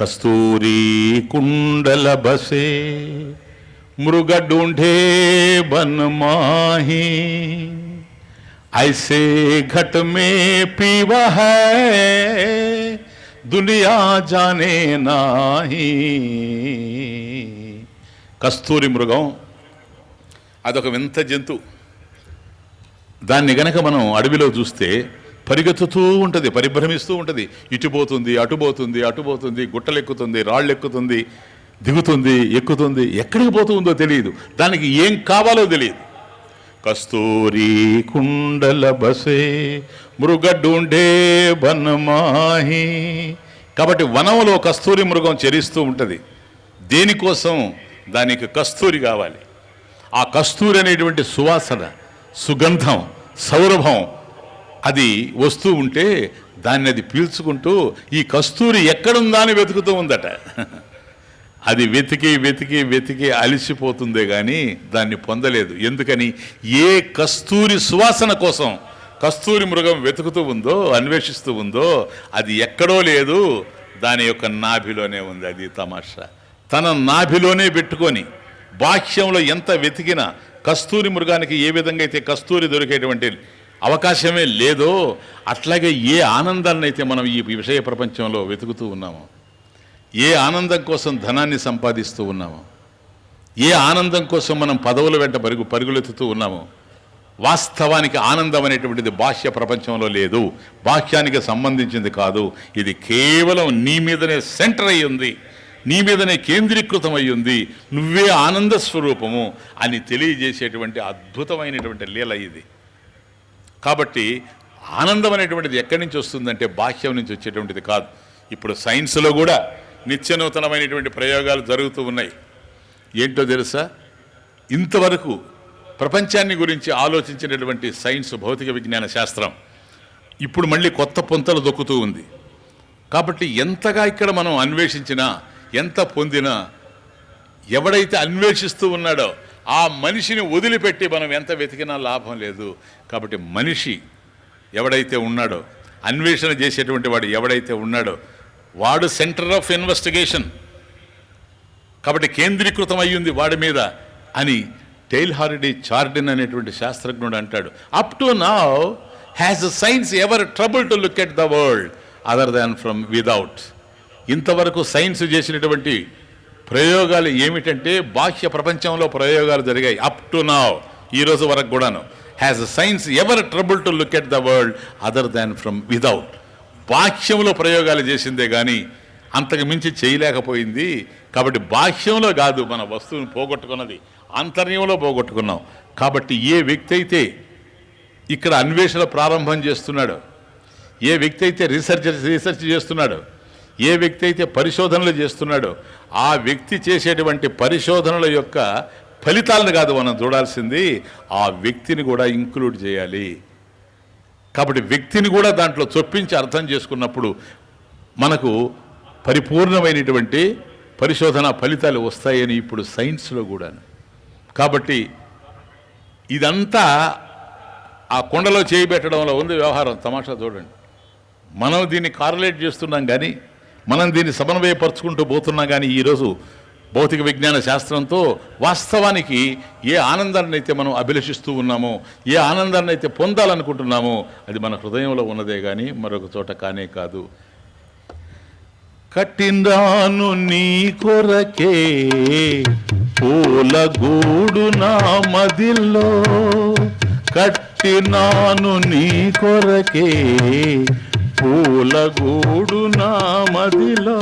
कस्तूरी कुंडल बसे मृग ढूंढे बन माही ऐसे घट में पीवा है दुनिया जाने नाही। కస్తూరి మృగం అదొక వింత జంతు. దాన్ని గనక మనం అడవిలో చూస్తే పరిగెత్తుతూ ఉంటుంది, పరిభ్రమిస్తూ ఉంటుంది. ఇటుపోతుంది, అటుపోతుంది, అటుపోతుంది, గుట్టలెక్కుతుంది, రాళ్ళు ఎక్కుతుంది, దిగుతుంది, ఎక్కుతుంది, ఎక్కడికి పోతుందో తెలియదు, దానికి ఏం కావాలో తెలియదు. కస్తూరి కుండల బసే మృగ ఢూంఢే బన్మాహి. కాబట్టి వనంలో కస్తూరి మృగం చెరిస్తూ ఉంటుంది. దేనికోసం? దానికి కస్తూరి కావాలి. ఆ కస్తూరి అనేటువంటి సువాసన, సుగంధం, సౌరభం అది వస్తూ ఉంటే దాన్ని అది పీల్చుకుంటూ ఈ కస్తూరి ఎక్కడుందా అని వెతుకుతూ ఉందట. అది వెతికి వెతికి వెతికి అలిసిపోతుందే కానీ దాన్ని పొందలేదు. ఎందుకని? ఏ కస్తూరి సువాసన కోసం కస్తూరి మృగం వెతుకుతూ ఉందో, అన్వేషిస్తూ ఉందో, అది ఎక్కడో లేదు, దాని యొక్క నాభిలోనే ఉంది. అది తమాషా. తన నాభిలోనే పెట్టుకొని బాహ్యంలో ఎంత వెతికినా కస్తూరి మృగానికి ఏ విధంగా అయితే కస్తూరి దొరికేటువంటి అవకాశమే లేదో అట్లాగే ఏ ఆనందాన్ని అయితే మనం ఈ విషయ ప్రపంచంలో వెతుకుతూ ఉన్నామో, ఏ ఆనందం కోసం ధనాన్ని సంపాదిస్తూ ఉన్నామో, ఏ ఆనందం కోసం మనం పదవుల వెంట పరుగులెత్తుతూ ఉన్నామో, వాస్తవానికి ఆనందం అనేటువంటిది బాహ్య ప్రపంచంలో లేదు, బాహ్యానికి సంబంధించింది కాదు. ఇది కేవలం నీ మీదనే సెంటర్ అయి ఉంది, నీ మీదనే కేంద్రీకృతం అయి ఉంది. నువ్వే ఆనంద స్వరూపము అని తెలియజేసేటువంటి అద్భుతమైనటువంటి లీల ఇది. కాబట్టి ఆనందం అనేటువంటిది ఎక్కడి నుంచి వస్తుందంటే బాహ్యం నుంచి వచ్చేటువంటిది కాదు. ఇప్పుడు సైన్స్లో కూడా నిత్యనూతనమైనటువంటి ప్రయోగాలు జరుగుతూ ఉన్నాయి. ఏంటో తెలుసా? ఇంతవరకు ప్రపంచాన్ని గురించి ఆలోచించినటువంటి సైన్స్, భౌతిక విజ్ఞాన శాస్త్రం ఇప్పుడు మళ్ళీ కొత్త పొంతలు దొక్కుతూ ఉంది. కాబట్టి ఎంతగా ఇక్కడ మనం అన్వేషించినా, ఎంత పొందినా, ఎవడైతే అన్వేషిస్తూ ఉన్నాడో ఆ మనిషిని వదిలిపెట్టి మనం ఎంత వెతికినా లాభం లేదు. కాబట్టి మనిషి ఎవడైతే ఉన్నాడో, అన్వేషణ చేసేటువంటి వాడు ఎవడైతే ఉన్నాడో వాడు సెంటర్ ఆఫ్ ఇన్వెస్టిగేషన్. కాబట్టి కేంద్రీకృతం అయ్యింది వాడి మీద అని టెయిల్హార్డీ చార్డిన్ అనేటువంటి శాస్త్రజ్ఞుడు అంటాడు. Up to now has science ever trouble to look at the world other than from without. ఇంతవరకు సైన్స్ చేసినటువంటి ప్రయోగాలు ఏమిటంటే బాహ్య ప్రపంచంలో ప్రయోగాలు జరిగాయి. అప్ టు నౌ, ఈరోజు వరకు కూడాను. Has science ever trouble to look at the world other than from without. బాహ్యంలో ప్రయోగాలు చేసిందే కానీ అంతకు మించి చేయలేకపోయింది. కాబట్టి బాహ్యంలో కాదు మన వస్తువుని పోగొట్టుకున్నది, ఆంతర్యంలో పోగొట్టుకున్నాం. కాబట్టి ఏ వ్యక్తి అయితే ఇక్కడ అన్వేషణ ప్రారంభం చేస్తున్నాడో, ఏ వ్యక్తి అయితే రీసెర్చ్ చేస్తున్నాడో, ఏ వ్యక్తి అయితే పరిశోధనలు చేస్తున్నాడో ఆ వ్యక్తి చేసేటువంటి పరిశోధనల యొక్క ఫలితాలను కాదు మనం చూడాల్సింది, ఆ వ్యక్తిని కూడా ఇంక్లూడ్ చేయాలి. కాబట్టి వ్యక్తిని కూడా దాంట్లో చొప్పించి అర్థం చేసుకున్నప్పుడు మనకు పరిపూర్ణమైనటువంటి పరిశోధన ఫలితాలు వస్తాయని ఇప్పుడు సైన్స్లో కూడా. కాబట్టి ఇదంతా ఆ కొండలో చేయి పెట్టడంలో ఉంది వ్యవహారం. తమాషా చూడండి. మనం దీన్ని కారలేట్ చేస్తున్నాం కానీ, మనం దీన్ని సమన్వయపరుచుకుంటూ పోతున్నాం కానీ ఈరోజు భౌతిక విజ్ఞాన శాస్త్రంతో వాస్తవానికి ఏ ఆనందాన్ని అయితే మనం అభిలషిస్తూ ఉన్నామో, ఏ ఆనందాన్ని అయితే పొందాలనుకుంటున్నామో అది మన హృదయంలో ఉన్నదే కానీ మరొక చోట కానే కాదు. కట్టిందాను నీ కొరకే పూల గూడు నా మదిలో, కట్టినాను నీ కొరకే పూల గూడు నా మదిలో,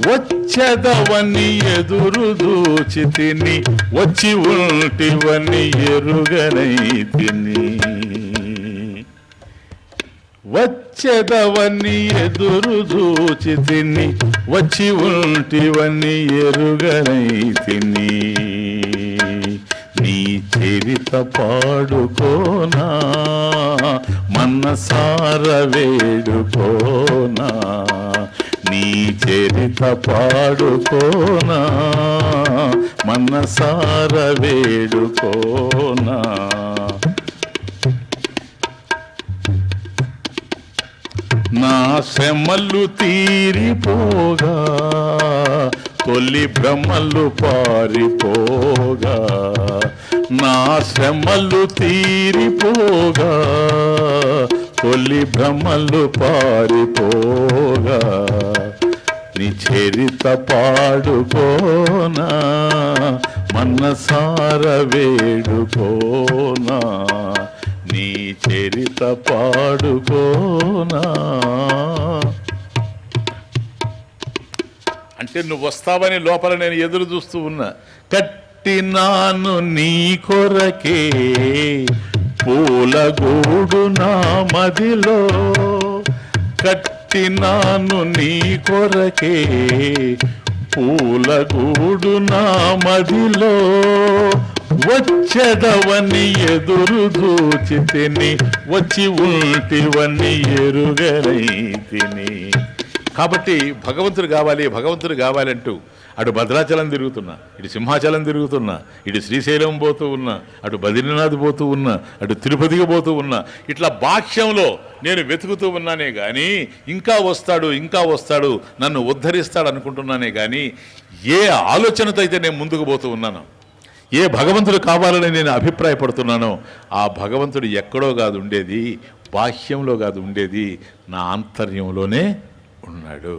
వచ్చదవని ఎదురు దూచి తిని వచ్చి ఉంటివని ఎరుగనైతిని, వచ్చదవని ఎదురు దూచి తిని వచ్చి ఉంటివని ఎరుగనైతిని, నీ చరిత పాడుకోనా మనసార వేడుకోనా, నీ చరిత పాడుకోనా మనసార వేడుకోనా. నా శ్రమలు తీరిపోగా తొలి భ్రమలు పారిపోగా, నా శ్రమలు తీరిపోగా తొలి భ్రమలు పారిపోగా, నీ చరిత పాడుకోనా మనసార వేడుకోనా, నీ చరిత పాడుకోనా. అంటే నువ్వు వస్తావని లోపల నేను ఎదురు చూస్తూ ఉన్నా. కట్టినాను నీ కొరకే పూలగూడు నా మదిలో, కట్టినాను నీ కొరకే పూలగూడు నా మదిలో, వచ్చదవని ఎదురు చూచితిని వచ్చి ఉంటివని ఎరుగనైతిని. కాబట్టి భగవంతుడు కావాలి భగవంతుడు కావాలంటూ అటు భద్రాచలం తిరుగుతున్నా, ఇటు సింహాచలం తిరుగుతున్నా, ఇటు శ్రీశైలం పోతూ ఉన్నా, అటు బద్రీనాథ్ పోతూ ఉన్నా, అటు తిరుపతికి పోతూ ఉన్నా, ఇట్లా బాహ్యంలో నేను వెతుకుతూ ఉన్నానే కానీ ఇంకా వస్తాడు ఇంకా వస్తాడు నన్ను ఉద్ధరిస్తాడు అనుకుంటున్నానే కానీ ఏ ఆలోచనతో అయితే నేను ముందుకు పోతూ ఉన్నాను, ఏ భగవంతుడు కావాలని నేను అభిప్రాయపడుతున్నానో ఆ భగవంతుడు ఎక్కడో కాదు ఉండేది, బాహ్యంలో కాదు ఉండేది, నా ఆంతర్యంలోనే ఉన్నాడు.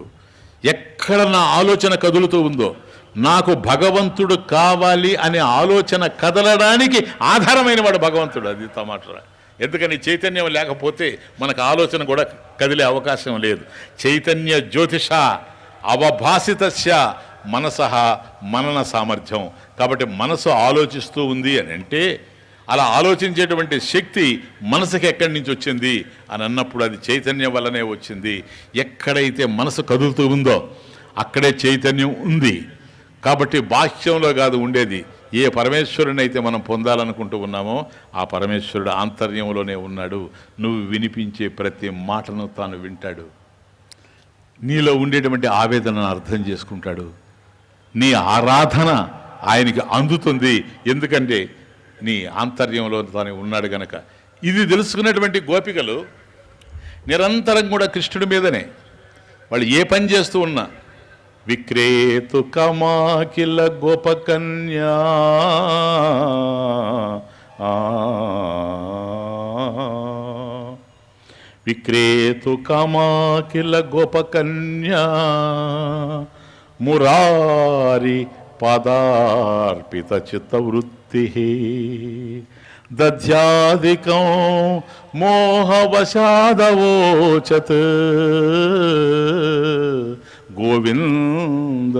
ఎక్కడ నా ఆలోచన కదులుతూ ఉందో నాకు భగవంతుడు కావాలి అనే ఆలోచన కదలడానికి ఆధారమైన వాడు భగవంతుడు. అది తమాటరా. ఎందుకని చైతన్యం లేకపోతే మనకు ఆలోచన కూడా కదిలే అవకాశం లేదు. చైతన్య జ్యోతిష అవభాసితస్య మనసః మనన సామర్థ్యం. కాబట్టి మనసు ఆలోచిస్తూ ఉంది అని అంటే అలా ఆలోచించేటువంటి శక్తి మనసుకి ఎక్కడి నుంచి వచ్చింది అని అన్నప్పుడు అది చైతన్యం వల్లనే వచ్చింది. ఎక్కడైతే మనసు కదులుతూ ఉందో అక్కడే చైతన్యం ఉంది. కాబట్టి బాహ్యంలో కాదు ఉండేది. ఏ పరమేశ్వరుని అయితే మనం పొందాలనుకుంటూ ఉన్నామో ఆ పరమేశ్వరుడు ఆంతర్యంలోనే ఉన్నాడు. నువ్వు వినిపించే ప్రతి మాటను తాను వింటాడు. నీలో ఉండేటువంటి ఆవేదనను అర్థం చేసుకుంటాడు. నీ ఆరాధన ఆయనకి అందుతుంది. ఎందుకంటే నీ ఆంతర్యంలో తాను ఉన్నాడు గనక. ఇది తెలుసుకున్నటువంటి గోపికలు నిరంతరం కూడా కృష్ణుడి మీదనే వాళ్ళు ఏ పని చేస్తూ ఉన్నా విక్రేతు కమాకిల గోపకన్యా విక్రేతు కమాకిల గోపకన్యా మురారి పదార్పిత చిత్తవృత్తి దధ్యాదికం మోహవశాదవోచత్ గోవింద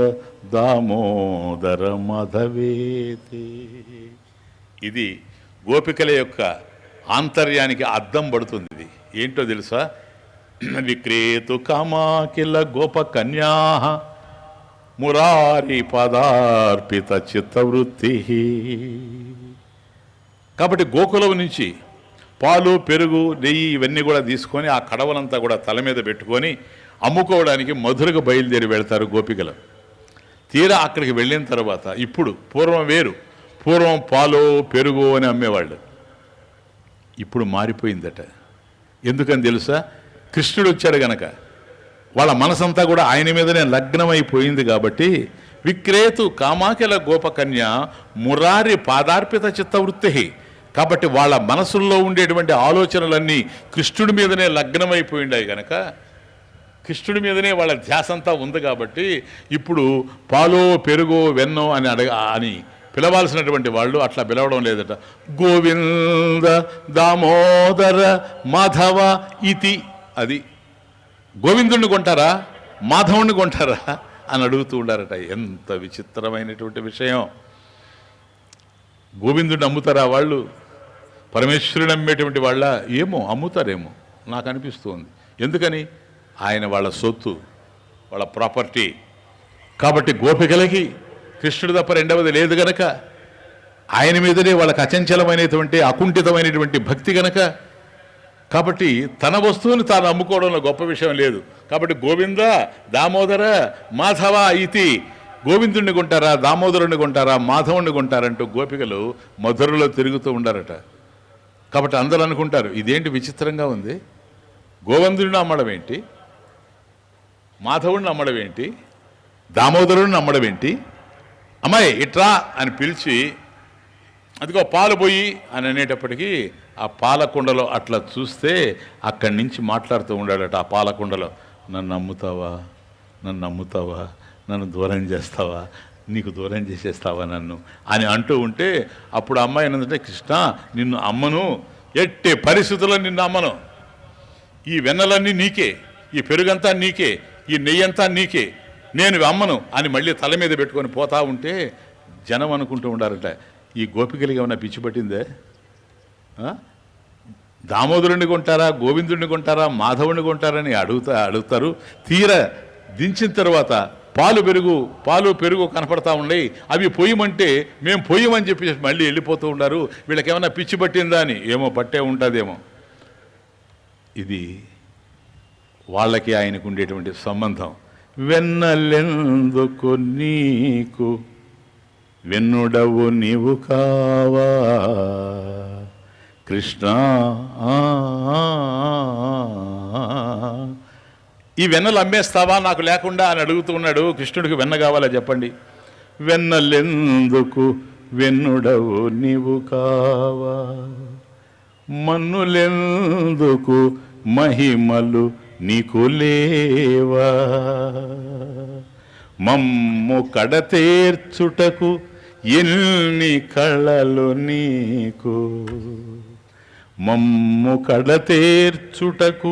దామోదర మాధవేతి. ఇది గోపికల యొక్క ఆంతర్యానికి అద్దం పడుతుంది. ఇది ఏంటో తెలుసా? విక్రేతు కామాకిల గోపకన్యా మురారి పదార్పిత చిత్తవృత్తి. కాబట్టి గోకులం నుంచి పాలు పెరుగు నెయ్యి ఇవన్నీ కూడా తీసుకొని ఆ కడవలంతా కూడా తల మీద పెట్టుకొని అమ్ముకోవడానికి మధురకు బయలుదేరి వెళ్తారు గోపికలు. తీరా అక్కడికి వెళ్ళిన తర్వాత ఇప్పుడు పూర్వం వేరు. పూర్వం పాలు పెరుగు అని అమ్మేవాళ్ళు. ఇప్పుడు మారిపోయిందట. ఎందుకని తెలుసా? కృష్ణుడు వచ్చాడు గనక వాళ్ళ మనసంతా కూడా ఆయన మీదనే లగ్నమైపోయింది. కాబట్టి విక్రేతు కామాకిల గోపకన్య మురారి పాదార్పిత చిత్తవృత్తి. కాబట్టి వాళ్ళ మనసుల్లో ఉండేటువంటి ఆలోచనలన్నీ కృష్ణుడి మీదనే లగ్నమైపోయిండాయి గనక కృష్ణుడి మీదనే వాళ్ళ ధ్యాసంతా ఉంది. కాబట్టి ఇప్పుడు పాలో పెరుగో వెన్నో అని పిలవాల్సినటువంటి వాళ్ళు అట్లా పిలవడం లేదట. గోవింద దామోదర మాధవ ఇతి. అది గోవిందుణ్ణి కొంటారా మాధవుణ్ణి కొంటారా అని అడుగుతూ ఉండారట. ఎంత విచిత్రమైనటువంటి విషయం! గోవిందుడిని అమ్ముతారా వాళ్ళు? పరమేశ్వరుని అమ్మేటువంటి వాళ్ళ? ఏమో అమ్ముతారేమో నాకు అనిపిస్తుంది. ఎందుకని? ఆయన వాళ్ళ సొత్తు, వాళ్ళ ప్రాపర్టీ. కాబట్టి గోపికలకి కృష్ణుడు తప్ప రెండవది లేదు గనక ఆయన మీదనే వాళ్ళకి అచంచలమైనటువంటి అకుంఠితమైనటువంటి భక్తి గనక కాబట్టి తన వస్తువుని తాను అమ్ముకోవడంలో గొప్ప విషయం లేదు. కాబట్టి గోవింద దామోదర మాధవ ఇతి. గోవిందుణ్ణి కొంటారా దామోదరుణ్ణి కొంటారా మాధవుణ్ణి కొంటారంటూ గోపికలు మధురలో తిరుగుతూ ఉండారట. కాబట్టి అందరూ అనుకుంటారు ఇదేంటి విచిత్రంగా ఉంది, గోవిందుడిని అమ్మడం ఏంటి, మాధవుడిని అమ్మడం ఏంటి, దామోదరుడిని అమ్మడం ఏంటి? అమ్మాయి ఇట్రా అని పిలిచి అదిగో పాలు పోయి అని అనేటప్పటికీ ఆ పాలకుండలో అట్లా చూస్తే అక్కడి నుంచి మాట్లాడుతూ ఉండాడట. ఆ పాలకుండలో, నన్ను నమ్ముతావా, నన్ను నమ్ముతావా, నన్ను దూరం చేస్తావా, నీకు దూరం చేసేస్తావా నన్ను అని అంటూ ఉంటే అప్పుడు అమ్మాయి ఏంటంటే, కృష్ణ నిన్ను అమ్మను, ఎట్టే పరిస్థితుల్లో నిన్ను అమ్మను, ఈ వెన్నలన్నీ నీకే, ఈ పెరుగంతా నీకే, ఈ నెయ్యంతా నీకే, నేను అమ్మను అని మళ్ళీ తల మీద పెట్టుకొని పోతా ఉంటే జనం అనుకుంటూ ఉండారట, ఈ గోపికలకి ఏమన్నా పిచ్చి పట్టిందే, దామోదరుని కొంటారా, గోవిందుడిని కొంటారా, మాధవుని కొంటారని అడుగుతారు. తీర దించిన తర్వాత పాలు పెరుగు కనపడతా ఉన్నాయి, అవి పొయ్యమంటే మేము పొయ్యమని చెప్పి మళ్ళీ వెళ్ళిపోతూ ఉన్నారు. వీళ్ళకి ఏమన్నా పిచ్చి పట్టిందా అని. ఏమో పట్టే ఉంటుందేమో. ఇది వాళ్ళకి ఆయనకు ఉండేటువంటి సంబంధం. వెన్నలెందుకు నీకు, వెన్నుడవు నీవు కావా కృష్ణ, ఈ వెన్నలు అమ్మేస్తావా నాకు లేకుండా అని అడుగుతూ ఉన్నాడు. కృష్ణుడికి వెన్న కావాలా చెప్పండి. వెన్నలెందుకు వెన్నుడవు నీవు కావా, మన్నులెందుకు మహిమలు నీకు లేవా, మమ్ము కడతేర్చుటకు ఎన్ని కళలు నీకు, మమ్ము కడతేర్చుటకు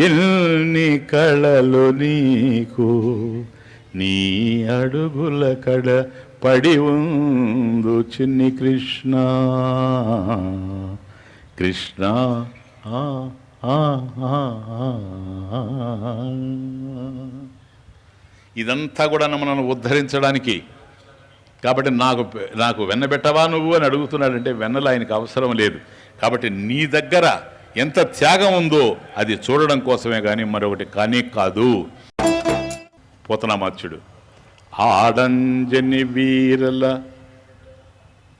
ఎన్ని కళలు నీకు, నీ అడుగుల కడ పడి ఉందు చిన్ని కృష్ణ, కృష్ణ ఇదంతా కూడా మనల్ని ఉద్ధరించడానికి. కాబట్టి నాకు వెన్న పెట్టవా నువ్వు అని అడుగుతున్నాడంటే వెన్నలు ఆయనకు అవసరం లేదు. కాబట్టి నీ దగ్గర ఎంత త్యాగం ఉందో అది చూడడం కోసమే కానీ మరొకటి కానీ కాదు. పోతనామాత్యుడు ఆడంజని వీరల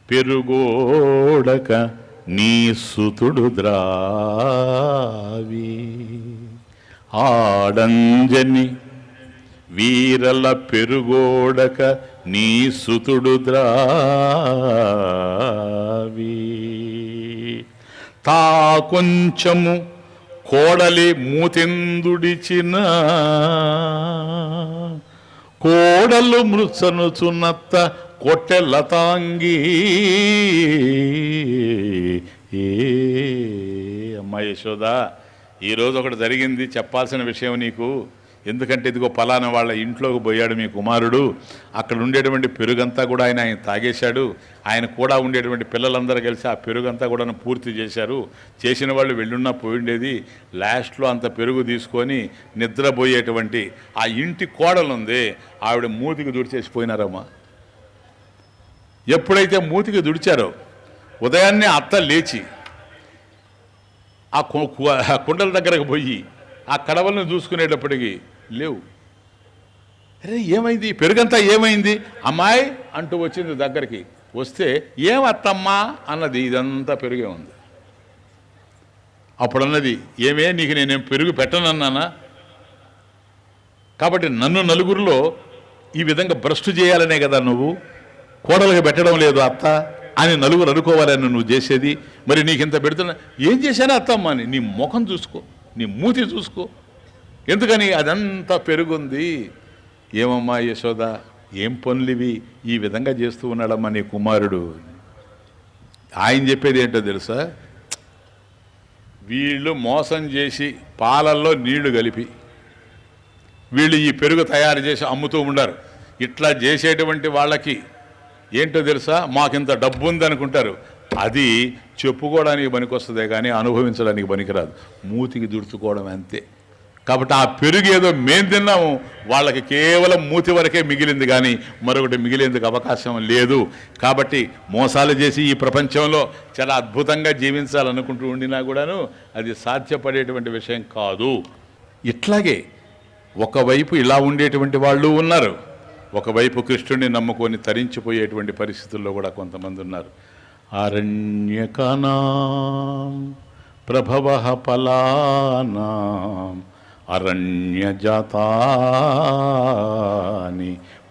పెరుగోడక నీ సుతుడు ద్రావి, ఆడంజని వీరల పెరుగోడక నీ సుతుడు ద్రావి, తా కొంచెము కోడలి మూతిందుడిచిన కోడలు మృత్సనుచున్నత్త కొట్టెలతాంగి. అమ్మా యశోద, ఈరోజు ఒకటి జరిగింది చెప్పాల్సిన విషయం నీకు. ఎందుకంటే ఇదిగో పలానా వాళ్ళ ఇంట్లోకి పోయాడు మీ కుమారుడు, అక్కడ ఉండేటువంటి పెరుగంతా కూడా ఆయన తాగేశాడు, ఆయన కూడా ఉండేటువంటి పిల్లలందరూ కలిసి ఆ పెరుగంతా కూడా పూర్తి చేశారు. చేసిన వాళ్ళు వెళ్ళున్నా పోయిండేది, లాస్ట్లో అంత పెరుగు తీసుకొని నిద్రపోయేటువంటి ఆ ఇంటి కోడలుంది, ఆవిడ మూతికి దుడిచేసిపోయినారమ్మా. ఎప్పుడైతే మూతికి దుడిచారో ఉదయాన్నే అత్త లేచి ఆ కుండల దగ్గరకు పోయి ఆ కడవలను చూసుకునేటప్పటికి లేవు. అరే ఏమైంది, పెరుగంతా ఏమైంది అమ్మాయి అంటూ వచ్చింది దగ్గరికి. వస్తే ఏమత్తమ్మా అన్నది, ఇదంతా పెరుగే ఉంది. అప్పుడు అన్నది, ఏమే నీకు నేనేం పెరుగు పెట్టనన్నానా, కాబట్టి నన్ను నలుగురిలో ఈ విధంగా భ్రష్టు చేయాలనే కదా నువ్వు, కోడలకు పెట్టడం లేదు అత్త అని నలుగురు అనుకోవాలని నువ్వు చేసేది. మరి నీకింత పెడుతున్నా ఏం చేశానా అత్తమ్మ అని, నీ ముఖం చూసుకో, నీ మూతి చూసుకో, ఎందుకని అదంతా పెరుగుంది. ఏమమ్మా యశోద, ఏం పనులివి, ఈ విధంగా చేస్తూ ఉన్నాడమ్మా నీ కుమారుడు. ఆయన చెప్పేది ఏంటో తెలుసా, వీళ్ళు మోసం చేసి పాలల్లో నీళ్లు కలిపి వీళ్ళు ఈ పెరుగు తయారు చేసి అమ్ముతూ ఉండారు. ఇట్లా చేసేటువంటి వాళ్ళకి ఏంటో తెలుసా, మాకింత డబ్బు ఉంది అనుకుంటారు. అది చెప్పుకోవడానికి పనికొస్తుందే కానీ అనుభవించడానికి పనికిరాదు, మూతికి దుడుచుకోవడం అంతే. కాబట్టి ఆ పెరుగు ఏదో మేము తిన్నాము, వాళ్ళకి కేవలం మూతి వరకే మిగిలింది కానీ మరొకటి మిగిలేందుకు అవకాశం లేదు. కాబట్టి మోసాలు చేసి ఈ ప్రపంచంలో చాలా అద్భుతంగా జీవించాలనుకుంటూ ఉండినా కూడాను అది సాధ్యపడేటువంటి విషయం కాదు. ఇట్లాగే ఒకవైపు ఇలా ఉండేటువంటి వాళ్ళు ఉన్నారు, ఒకవైపు కృష్ణుడిని నమ్ముకొని తరించిపోయేటువంటి పరిస్థితుల్లో కూడా కొంతమంది ఉన్నారు. అరణ్యకానాం ప్రభవః ఫలానాం అరణ్యజాతాని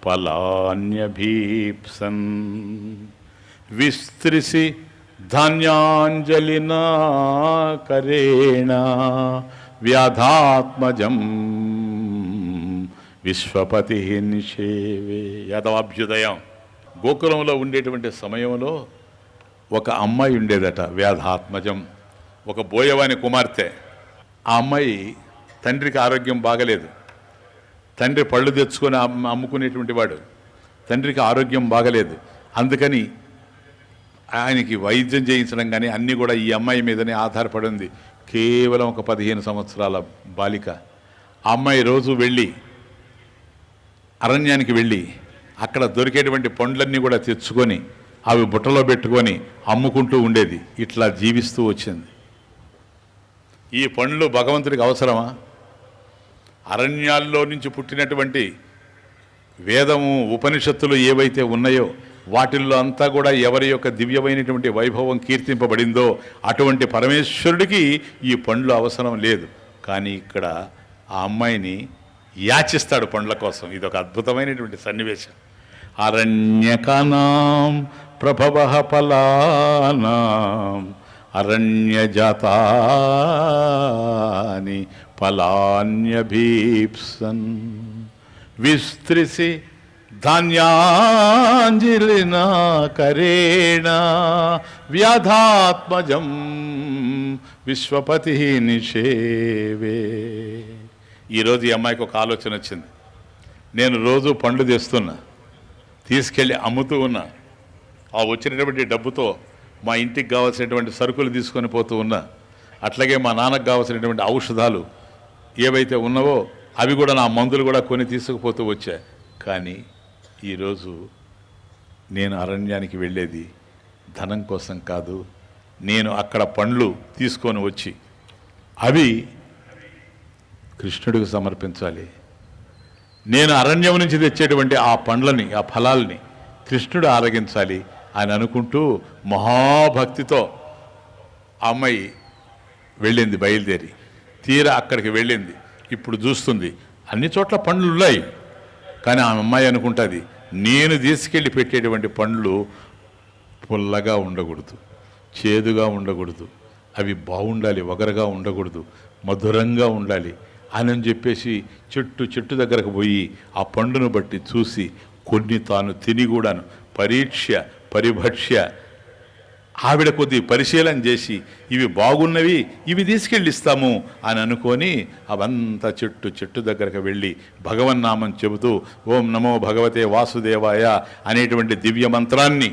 ఫలాన్యభీప్సన్ విస్తృసి ధాన్యాంజలినా కరేణ వ్యాధాత్మజం విశ్వపతి నిషేవే. యాదవాభ్యుదయం. గోకులంలో ఉండేటువంటి సమయంలో ఒక అమ్మాయి ఉండేదట, వ్యాధాత్మజం, ఒక బోయవాని కుమార్తె. ఆ అమ్మాయి తండ్రికి ఆరోగ్యం బాగలేదు. తండ్రి పళ్ళు తెచ్చుకొని అమ్ముకునేటువంటి వాడు. తండ్రికి ఆరోగ్యం బాగలేదు. అందుకని ఆయనకి వైద్యం చేయించడం కానీ అన్నీ కూడా ఈ అమ్మాయి మీదనే ఆధారపడి ఉంది. కేవలం ఒక 15 సంవత్సరాల బాలిక. ఆ అమ్మాయి రోజు వెళ్ళి అరణ్యానికి వెళ్ళి అక్కడ దొరికేటువంటి పండ్లన్నీ కూడా తెచ్చుకొని అవి బుట్టలో పెట్టుకొని అమ్ముకుంటూ ఉండేది. ఇట్లా జీవిస్తూ వచ్చింది. ఈ పండ్లు భగవంతుడికి అవసరమా? అరణ్యాల్లో నుంచి పుట్టినటువంటి వేదము ఉపనిషత్తులు ఏవైతే ఉన్నాయో వాటిల్లో అంతా కూడా ఎవరి యొక్క దివ్యమైనటువంటి వైభవం కీర్తింపబడిందో అటువంటి పరమేశ్వరుడికి ఈ పండ్లు అవసరం లేదు. కానీ ఇక్కడ ఆ అమ్మాయిని యాచిస్తాడు పండ్ల కోసం. ఇది ఒక అద్భుతమైనటువంటి సన్నివేశం. అరణ్యకానాం ప్రభవః ఫలానాం అరణ్యజాతాని ఫలాన్యభీప్సన్ విస్తృసి ధాన్యాంజలినా కరేణ వ్యాధాత్మజం విశ్వపతి నిషేవే. ఈరోజు ఈ అమ్మాయికి ఒక ఆలోచన వచ్చింది. నేను రోజు పండ్లు తెస్తున్నా, తీసుకెళ్ళి అమ్ముతూ ఉన్నా. ఆ వచ్చినటువంటి డబ్బుతో మా ఇంటికి కావాల్సినటువంటి సరుకులు తీసుకొని పోతూ ఉన్నా. అట్లాగే మా నాన్నకు కావాల్సినటువంటి ఔషధాలు ఏవైతే ఉన్నావో అవి కూడా, నా మందులు కూడా కొని తీసుకుపోతూ వచ్చా. కానీ ఈరోజు నేను అరణ్యానికి వెళ్ళేది ధనం కోసం కాదు. నేను అక్కడ పండ్లు తీసుకొని వచ్చి అవి కృష్ణుడికి సమర్పించాలి. నేను అరణ్యం నుంచి తెచ్చేటువంటి ఆ పండ్లని, ఆ ఫలాల్ని కృష్ణుడు ఆరగించాలి అని అనుకుంటూ మహాభక్తితో ఆ అమ్మాయి వెళ్ళింది. బయలుదేరి తీరా అక్కడికి వెళ్ళింది. ఇప్పుడు చూస్తుంది అన్ని చోట్ల పండ్లు ఉన్నాయి. కానీ ఆ అమ్మాయి అనుకుంటుంది, నేను తీసుకెళ్ళి పెట్టేటువంటి పండ్లు పుల్లగా ఉండకూడదు, చేదుగా ఉండకూడదు, అవి బాగుండాలి, వగరగా ఉండకూడదు, మధురంగా ఉండాలి అని చెప్పేసి చెట్టు దగ్గరకు పోయి ఆ పండును బట్టి చూసి కొన్ని తాను తిని కూడాను పరిభక్ష్య ఆవిడ కొద్ది పరిశీలన చేసి ఇవి బాగున్నవి, ఇవి తీసుకెళ్ళిస్తాము అని అనుకొని అవంతా చెట్టు దగ్గరకు వెళ్ళి భగవన్నామం చెబుతూ ఓం నమో భగవతే వాసుదేవాయ అనేటువంటి దివ్య మంత్రాన్ని,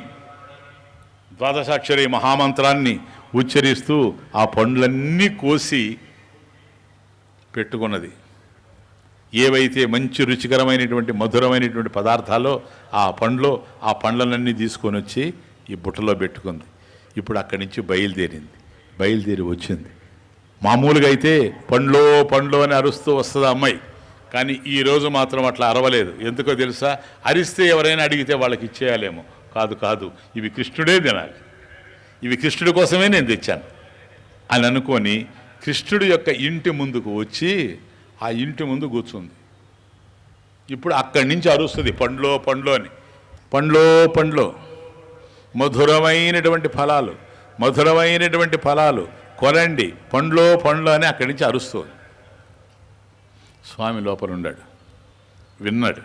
ద్వాదశాక్షరి మహామంత్రాన్ని ఉచ్చరిస్తూ ఆ పండ్లన్నీ కోసి పెట్టుకున్నది. ఏవైతే మంచి రుచికరమైనటువంటి మధురమైనటువంటి పదార్థాలో ఆ పండ్లన్నీ తీసుకొని వచ్చి ఈ బుట్టలో పెట్టుకుంది. ఇప్పుడు అక్కడి నుంచి బయలుదేరి వచ్చింది. మామూలుగా అయితే పండ్లో అని అరుస్తూ వస్తుంది అమ్మాయి. కానీ ఈరోజు మాత్రం అట్లా అరవలేదు. ఎందుకో తెలుసా? అరిస్తే ఎవరైనా అడిగితే వాళ్ళకి ఇచ్చేయాలేమో. కాదు, ఇవి కృష్ణుడే తినాలి, ఇవి కృష్ణుడి కోసమే నేను తెచ్చాను అని అనుకొని కృష్ణుడి యొక్క ఇంటి ముందుకు వచ్చి ఆ ఇంటి ముందు కూర్చుంది. ఇప్పుడు అక్కడి నుంచి అరుస్తుంది పండ్లో అని. పండ్లో మధురమైనటువంటి ఫలాలు కొనండి, పండ్లో అని అక్కడి నుంచి అరుస్తుంది. స్వామి లోపల ఉన్నాడు, విన్నాడు.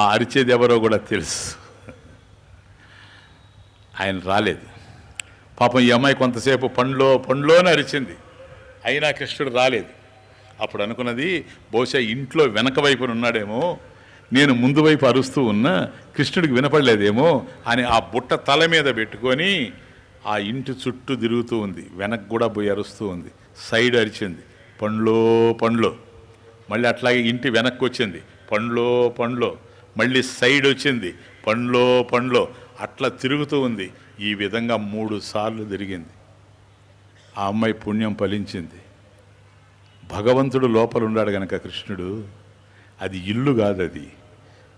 ఆ అరిచేది ఎవరో కూడా తెలుసు. ఆయన రాలేదు. పాపం ఈ అమ్మాయి కొంతసేపు పండ్లోనే అరిచింది, అయినా కృష్ణుడు రాలేదు. అప్పుడు అనుకున్నది, బహుశా ఇంట్లో వెనక వైపున ఉన్నాడేమో, నేను ముందు వైపు అరుస్తూ ఉన్నా కృష్ణుడికి వినపడలేదేమో అని ఆ బుట్ట తల మీద పెట్టుకొని ఆ ఇంటి చుట్టూ తిరుగుతూ ఉంది. వెనక్కి కూడా పోయి అరుస్తూ ఉంది. సైడ్ అరిచింది పండ్లో. మళ్ళీ అట్లాగే ఇంటి వెనక్కి వచ్చింది పండ్లో. మళ్ళీ సైడ్ వచ్చింది పండ్లో. అట్లా తిరుగుతూ ఉంది. ఈ విధంగా 3 సార్లు తిరిగింది. ఆ అమ్మాయి పుణ్యం ఫలించింది. భగవంతుడు లోపల ఉన్నాడు గనక కృష్ణుడు, అది ఇల్లు కాదు, అది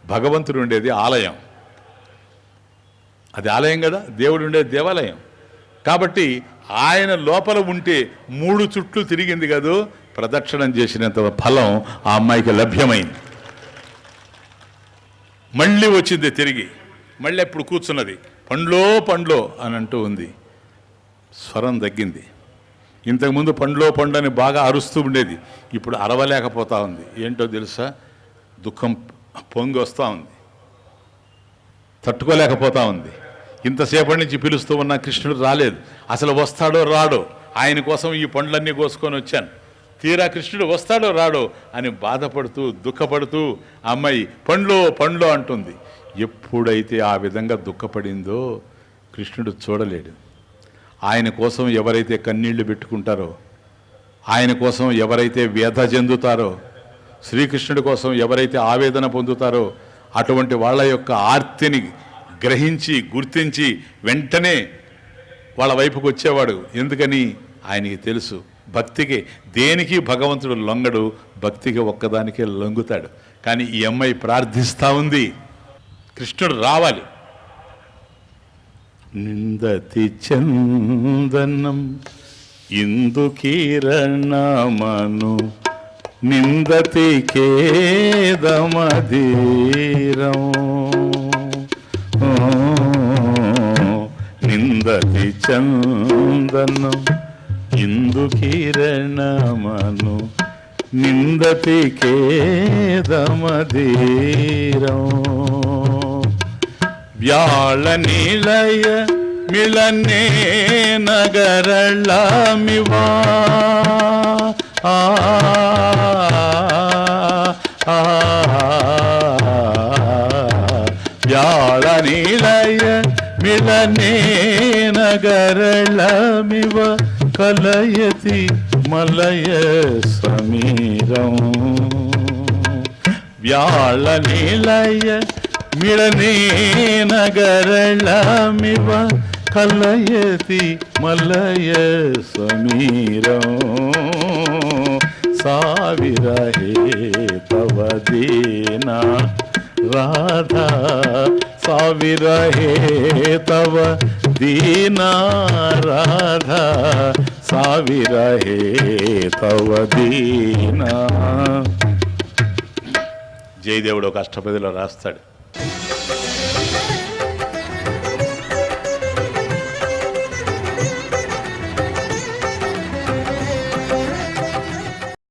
భగవంతుడు ఉండేది ఆలయం. అది ఆలయం కదా, దేవుడు ఉండేది దేవాలయం. కాబట్టి ఆయన లోపల ఉంటే 3 చుట్లు తిరిగింది కదూ, ప్రదక్షిణం చేసినంత ఫలం ఆ అమ్మాయికి లభ్యమైంది. మళ్ళీ వచ్చింది తిరిగి, మళ్ళీ అప్పుడు కూర్చున్నది. పండ్లో పండ్లో అని అంటూ ఉంది. స్వరం తగ్గింది. ఇంతకుముందు పండ్లో పండు అని బాగా అరుస్తూ ఉండేది, ఇప్పుడు అరవలేకపోతా ఉంది. ఏంటో తెలుసా, దుఃఖం పొంగి వస్తూ ఉంది, తట్టుకోలేకపోతా ఉంది. ఇంతసేపటి నుంచి పిలుస్తూ ఉన్న కృష్ణుడు రాలేదు. అసలు వస్తాడో రాడో, ఆయన కోసం ఈ పండ్లన్నీ కోసుకొని వచ్చాను, తీరా కృష్ణుడు వస్తాడో రాడో అని బాధపడుతూ దుఃఖపడుతూ అమ్మాయి పండ్లో పండ్లో అంటుంది. ఎప్పుడైతే ఆ విధంగా దుఃఖపడిందో కృష్ణుడు చూడలేడు. ఆయన కోసం ఎవరైతే కన్నీళ్లు పెట్టుకుంటారో, ఆయన కోసం ఎవరైతే వ్యధ చెందుతారో, శ్రీకృష్ణుడి కోసం ఎవరైతే ఆవేదన పొందుతారో అటువంటి వాళ్ళ యొక్క ఆర్తిని గ్రహించి గుర్తించి వెంటనే వాళ్ళ వైపుకు వచ్చేవాడు. ఎందుకని ఆయనకి తెలుసు, భక్తికి దేనికి భగవంతుడు లొంగడు, భక్తికి ఒక్కదానికే లొంగుతాడు. కానీ ఈ అమ్మాయి ప్రార్థిస్తూ ఉంది, కృష్ణుడు రావాలి. నిందతి చందనం ఇందు కిరణమను నిందతి ఖేదమధీరం నిందతి చందనం ఇందు కిరణమను నిందతి ఖేదమధీరం వ్యాళ నిలయ మిళనే నగరళమివా వ్యాళ నిలయ మిళనే నగరళమివ కలయతి మలయ సమీరం వ్యాళ నిలయ మిళనే నగరళమివ కలయతి మలయ సమీరం సావిరహే తవ దీనా రాధా సావిరహే తవ దీనా రాధా సావిరహే తవ దీనా. జయదేవుడు ఒక అష్టపదిలో రాస్తాడు,